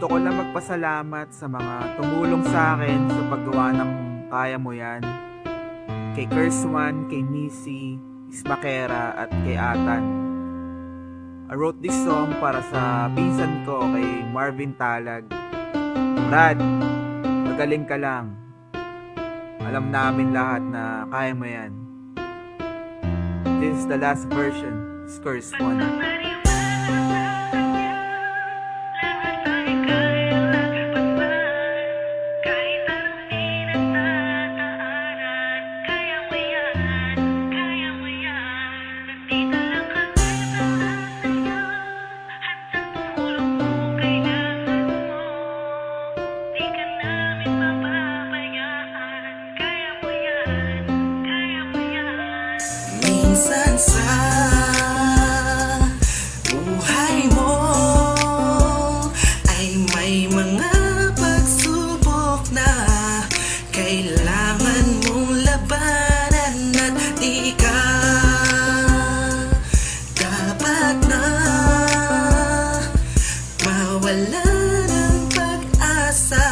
Gusto ko lang magpasalamat sa mga tumulong sa akin sa paggawa ng Kaya Mo Yan. Kay Kerswan, kay Nisi, Ismakera at kay Atan. I wrote this song para sa pinsan ko kay Marvin Talag. Brad, magaling ka lang. Alam namin lahat na kaya mo yan. This is the last version, Kerswan. Minsan sa buhay mo ay may mga pagsubok na kailangan mong labanan at di ka dapat na mawala ng pag-asa.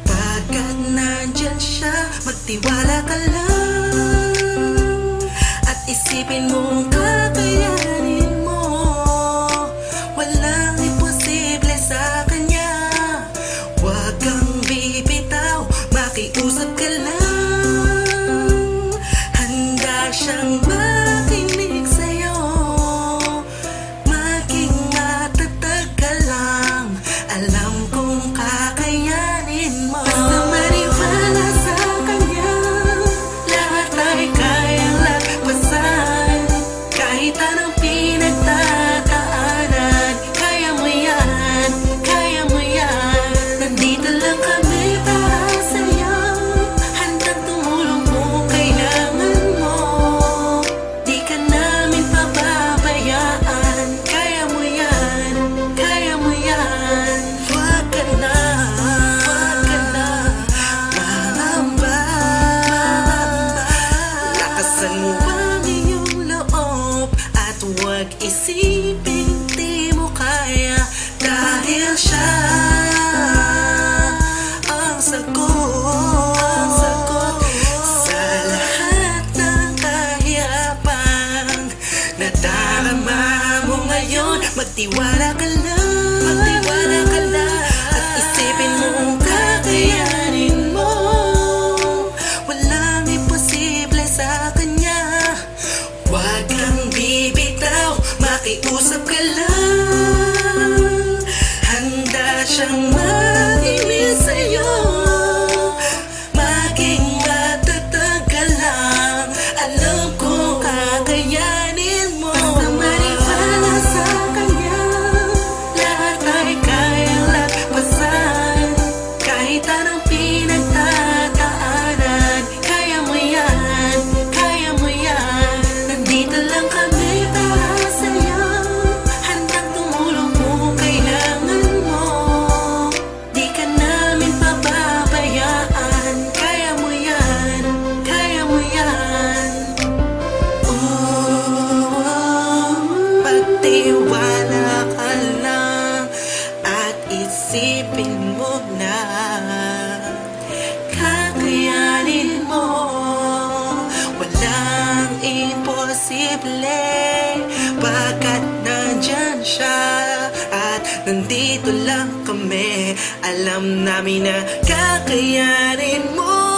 Pagkat nandyan siya, magtiwala ka lang. Isipin mong kakayanin mo, walang imposible sa kanya. Huwag kang bibitaw, makiusap ka lang. Handa siyang makinig sa'yo, maging matatag ka lang. Alam kong kakayanin mo. Basta maniwala sa kanya, lahat ay kayang lagpasan. Kahit anong pinagtataanan, kaya mo yan, kaya mo yan. Nandito lang kami para sa'yo, handang tumulong kung kailangan mo. Di ka namin pababayaan, kaya mo yan, kaya mo yan. Huwag ka na mangamba. Lakasan mo ang iyong loob at huwag isipin di mo kaya, dahil siya ang sagot sa lahat ng kahirapan na darama mo ngayon. Magtiwala ka lang, at isipin mo kung kakayanin mo. Walang imposible sa kanya. Huwag kang bibitaw, makiusap ka lang. Handa siyang makinig sa'yo, maging matatag ka lang. Alam ko kakayanin mo. Basta maniwala sa kanya, lahat ay kayang lagpasan. Kahit anong pinagtataanan, kaya mo yan, kaya mo yan. Nandito lang kami para sa'yo, handang tumulong kung kailangan mo. Di ka namin pababayaan, kaya mo yan, kaya mo yan. Pagtiwala ka lang at isipin mo na kakayanin mo. Walang imposible, pagkat nandyan siya at nandito lang kami. Alam namin na kakayanin mo.